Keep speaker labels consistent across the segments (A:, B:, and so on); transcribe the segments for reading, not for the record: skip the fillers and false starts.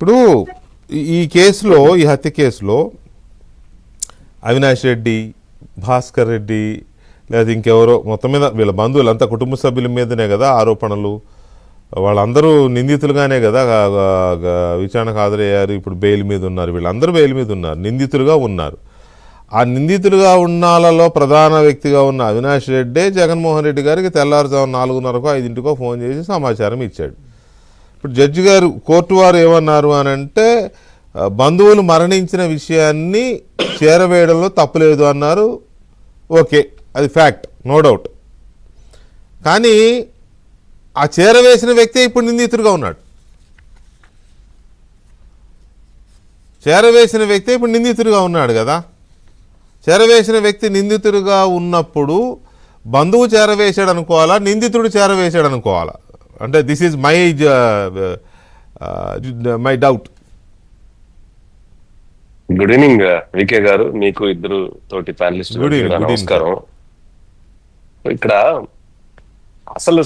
A: ఇప్పుడు ఈ కేసులో, ఈ హత్య కేసులో అవినాష్ రెడ్డి, భాస్కర్ రెడ్డి లేదా ఇంకెవరో మొత్తం మీద వీళ్ళ బంధువులంతా కుటుంబ సభ్యుల మీదనే కదా ఆరోపణలు. వాళ్ళందరూ నిందితులుగానే కదా విచారణకు హాజరయ్యారు. ఇప్పుడు బెయిల్ మీద ఉన్నారు. వీళ్ళందరూ బెయిల్ మీద ఉన్నారు, నిందితులుగా ఉన్నారు. ఆ నిందితులుగా ఉన్నాలలో ప్రధాన వ్యక్తిగా ఉన్న అవినాష్ రెడ్డే జగన్మోహన్ రెడ్డి గారికి తెల్లారుజాము 4:30కో 5కో ఫోన్ చేసి సమాచారం ఇచ్చాడు. ఇప్పుడు జడ్జి గారు, కోర్టు వారు ఏమన్నారు అని అంటే, బంధువులు మరణించిన విషయాన్ని చేరవేయడంలో తప్పులేదు అన్నారు. ఓకే, అది ఫ్యాక్ట్, నో డౌట్. కానీ ఆ చేరవేసిన వ్యక్తే ఇప్పుడు నిందితుడిగా ఉన్నాడు. చేరవేసిన వ్యక్తి ఇప్పుడు నిందితుడిగా ఉన్నాడు కదా. చేరవేసిన వ్యక్తి నిందితుడిగా ఉన్నప్పుడు బంధువు చేరవేశాడు అనుకోవాలా, నిందితుడు చేరవేశాడు అనుకోవాలా? అంటే this is my doubt.
B: Good evening VK గారు, మీకు ఇద్దరు తోటి ప్యానలిస్ట్ నమస్కారం. ఇక్కడ అసలు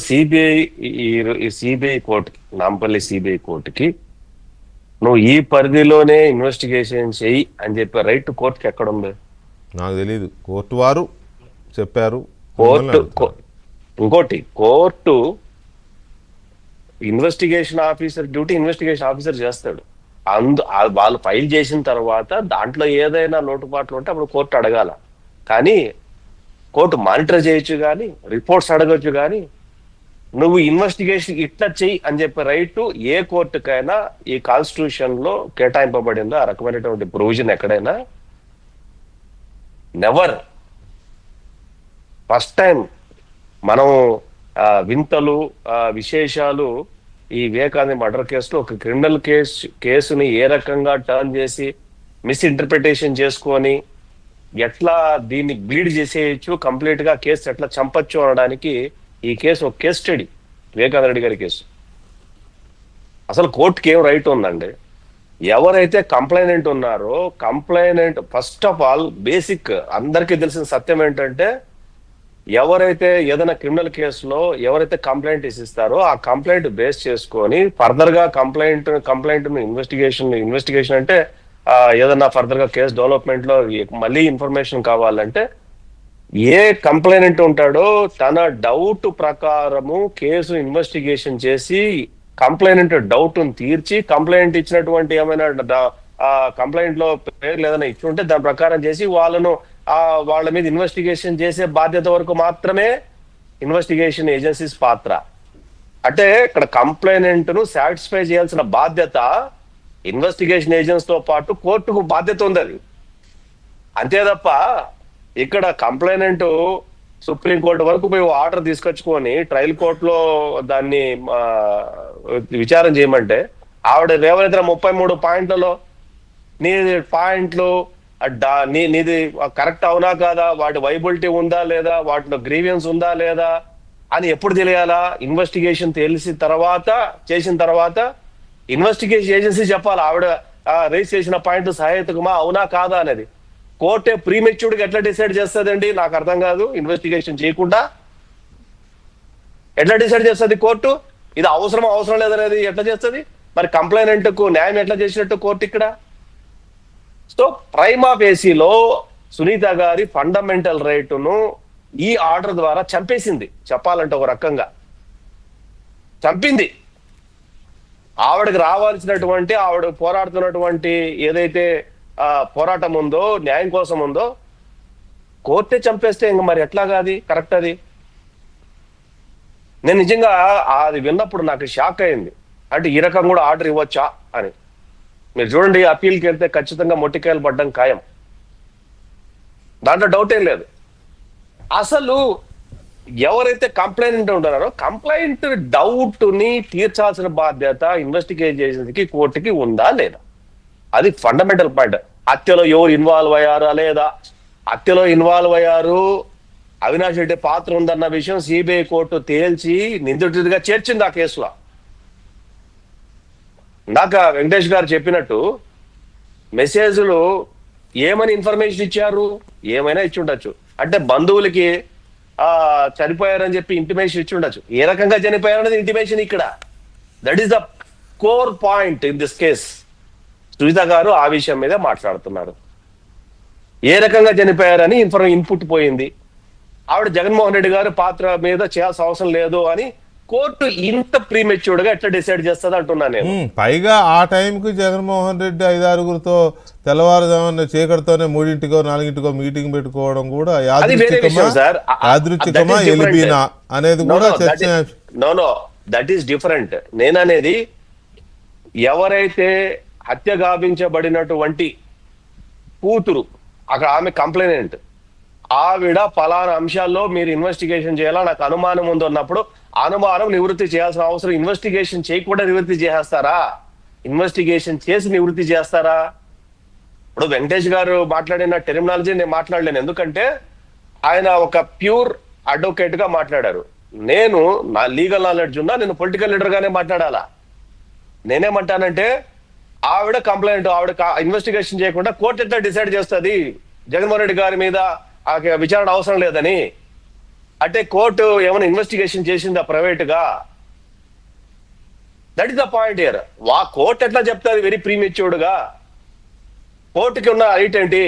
B: సిబిఐ కోర్టుకి, నాంపల్లి సిబిఐ కోర్టుకి నువ్వు ఈ పరిధిలోనే ఇన్వెస్టిగేషన్ చెయ్యి అని చెప్పే రైట్ కోర్టుకి ఎక్కడ ఉంది?
A: నాకు తెలియదు. కోర్టు వారు చెప్పారు.
B: ఇంకోటి, court investigation officer duty investigation officer చేస్తాడు. వాళ్ళు ఫైల్ చేసిన తర్వాత దాంట్లో ఏదైనా లోటుపాట్లు ఉంటే అప్పుడు కోర్టు అడగాల. కానీ కోర్టు మానిటర్ చేయొచ్చు, కానీ రిపోర్ట్స్ అడగచ్చు. కానీ నువ్వు ఇన్వెస్టిగేషన్ ఇట్లా చెయ్యి అని చెప్పే రైట్ ఏ కోర్టుకైనా ఈ కాన్స్టిట్యూషన్ లో కేటాయింపబడిందో ఆ రకమైనటువంటి ప్రొవిజన్ ఎక్కడైనా నెవర్. ఫస్ట్ టైం మనం వింతలు విశేషాలు ఈ వివేకానంద మర్డర్ కేసులో ఒక క్రిమినల్ కేసుని ఏ రకంగా టర్న్ చేసి మిస్ఇంటర్ప్రిటేషన్ చేసుకొని ఎట్లా దీన్ని బ్లీడ్ చేసేయచ్చు, కంప్లీట్ గా కేసు ఎట్లా చంపచ్చు అనడానికి ఈ కేసు ఒక కేస్ స్టడీ. వివేకానంద రెడ్డి గారి కేసు. అసలు కోర్టుకి ఏం రైట్ ఉందండి? ఎవరైతే కంప్లైనెంట్ ఉన్నారో, complainant first of all basic అందరికీ తెలిసిన సత్యం ఏంటంటే, ఎవరైతే ఏదైనా క్రిమినల్ కేసులో ఎవరైతే కంప్లైంట్ ఇస్తారో ఆ కంప్లైంట్ బేస్ చేసుకొని ఫర్దర్ గా కంప్లైంట్ ఇన్వెస్టిగేషన్ అంటే ఏదన్నా ఫర్దర్ గా కేసు డెవలప్మెంట్ లో మళ్ళీ ఇన్ఫర్మేషన్ కావాలంటే ఏ కంప్లైనెంట్ ఉంటాడో తన డౌట్ ప్రకారము కేసు ఇన్వెస్టిగేషన్ చేసి కంప్లైనెంట్ డౌట్ తీర్చి, కంప్లైంట్ ఇచ్చినటువంటి ఏమైనా కంప్లైంట్ లో పేర్లు ఏదైనా ఇచ్చి ఉంటే దాని ప్రకారం చేసి వాళ్ళ మీద ఇన్వెస్టిగేషన్ చేసే బాధ్యత వరకు మాత్రమే ఇన్వెస్టిగేషన్ ఏజెన్సీస్ పాత్ర. అంటే ఇక్కడ కంప్లైనెంట్ ను సాటిస్ఫై చేయాల్సిన బాధ్యత ఇన్వెస్టిగేషన్ ఏజెన్సీ తో పాటు కోర్టుకు బాధ్యత ఉంది. అది అంతే తప్ప ఇక్కడ కంప్లైనెంట్ సుప్రీంకోర్టు వరకు పోయి ఆర్డర్ తీసుకొచ్చుకొని ట్రయల్ కోర్టులో దాన్ని విచారం చేయమంటే ఆవిడ రేవనెత్తిన 33 పాయింట్లలో నీది పాయింట్లు నీది కరెక్ట్ అవునా కాదా, వాటి వైబిలిటీ ఉందా లేదా, వాటిలో గ్రీవియన్స్ ఉందా లేదా అని ఎప్పుడు తెలియాలా? ఇన్వెస్టిగేషన్ చేసిన తర్వాత ఇన్వెస్టిగేషన్ ఏజెన్సీ చెప్పాలి ఆవిడ రేస్ చేసిన పాయింట్ సహాయతకుమా అవునా కాదా అనేది. కోర్టే ప్రీమెచ్యూర్డ్ గా ఎట్లా డిసైడ్ చేస్తుందండి? నాకు అర్థం కాదు. ఇన్వెస్టిగేషన్ చేయకుండా ఎట్లా డిసైడ్ చేస్తుంది కోర్టు? ఇది అవసరం లేదనేది ఎట్లా చేస్తుంది? మరి కంప్లైనెంట్ కు న్యాయం ఎట్లా చేసినట్టు కోర్టు ఇక్కడ? సో ప్రైమా ఫేసీలో సునీత గారి ఫండమెంటల్ రైట్ను ఈ ఆర్డర్ ద్వారా చంపేసింది. చెప్పాలంటే ఒక రకంగా చంపింది. ఆవిడకి రావాల్సినటువంటి, ఆవిడ పోరాడుతున్నటువంటి ఏదైతే పోరాటం ఉందో, న్యాయం కోసం ఉందో, కోర్టే చంపేస్తే ఇంక మరి ఎట్లాగా అది కరెక్ట్? అది నేను నిజంగా అది విన్నప్పుడు నాకు షాక్ అయింది. అంటే ఈ రకం కూడా ఆర్డర్ ఇవ్వచ్చా అని. మీరు చూడండి, అప్పీల్కి వెళ్తే ఖచ్చితంగా మొట్టికాయలు పడ్డం ఖాయం, దాంట్లో డౌట్ ఏం లేదు. అసలు ఎవరైతే కంప్లైంట్ ఉంటున్నారో కంప్లైంట్ డౌట్ ని తీర్చాల్సిన బాధ్యత ఇన్వెస్టిగేషన్కి కోర్టుకి ఉందా లేదా? అది ఫండమెంటల్ పాయింట్. హత్యలో ఎవరు ఇన్వాల్వ్ అయ్యారా లేదా, హత్యలో ఇన్వాల్వ్ అయ్యారు, అవినాష్ రెడ్డి పాత్ర ఉందన్న విషయం సిబిఐ కోర్టు తేల్చి నిందితుడిగా చేర్చింది ఆ కేసులో. ఇందాక వెంకటేష్ గారు చెప్పినట్టు మెసేజ్లు ఏమని ఇన్ఫర్మేషన్ ఇచ్చారు? ఏమైనా ఇచ్చి ఉండొచ్చు. అంటే బంధువులకి చనిపోయారని చెప్పి ఇంటిమేషన్ ఇచ్చి ఉండొచ్చు. ఏ రకంగా చనిపోయారనేది ఇంటిమేషన్ ఇక్కడ. That is the core point in this case. Sunitha గారు ఆ విషయం మీదే మాట్లాడుతున్నారు. ఏ రకంగా చనిపోయారని ఇన్పుట్ పోయింది. ఆవిడ జగన్మోహన్ రెడ్డి గారు పాత్ర మీద చేయాల్సిన అవసరం లేదు అని కోర్టు ఇంత ప్రీమెచ్యూర్డ్ గా ఎట్లా డిసైడ్ చేస్తుంది అంటున్నా నేను.
A: పైగా ఆ టైంకి జగన్మోహన్ రెడ్డి 5-6గురితో తెల్లవారుజామున చీకటితోనే 3-4 మీటింగ్ పెట్టుకోవడం కూడా
B: అది వేరే విషయం సార్.
A: యాదృచ్ఛికమా ఎలిబీనా అనేది కూడా చర్చ.
B: Know that is different. నేననేది ఎవరైతే హత్య గావించబడినటువంటి కూతురు, అక్కడ ఆమె కంప్లైనెంట్, ఆవిడ పలానా అంశాల్లో మీరు ఇన్వెస్టిగేషన్ చేయాలా నాకు అనుమానం ఉంది అన్నప్పుడు అనుమానం నివృత్తి చేయాల్సిన అవసరం, ఇన్వెస్టిగేషన్ చేయకుండా నివృత్తి చేస్తారా? ఇన్వెస్టిగేషన్ చేసి నివృత్తి చేస్తారా? ఇప్పుడు వెంకటేష్ గారు మాట్లాడిన టెర్మినాలజీ నేను మాట్లాడలేను, ఎందుకంటే ఆయన ఒక ప్యూర్ అడ్వకేట్ గా మాట్లాడారు. నేను నా లీగల్ నాలెడ్జ్ ఉన్నా, నేను పొలిటికల్ లీడర్ గానే మాట్లాడాలా. నేనేమంటానంటే ఆవిడ కంప్లైంట్, ఆవిడ ఇన్వెస్టిగేషన్ చేయకుండా కోర్టు ఎట్లా డిసైడ్ చేస్తుంది జగన్మోహన్ రెడ్డి గారి మీద ఆ విచారణ అవసరం లేదని? అంటే కోర్టు ఏమైనా ఇన్వెస్టిగేషన్ చేసిందా ప్రైవేట్ గా? That is the point here. Court ఎట్లా చెప్తాది వెరీ ప్రీమెచ్యూర్డ్ గా? కోర్టుకి ఉన్న రైట్ ఏంటి?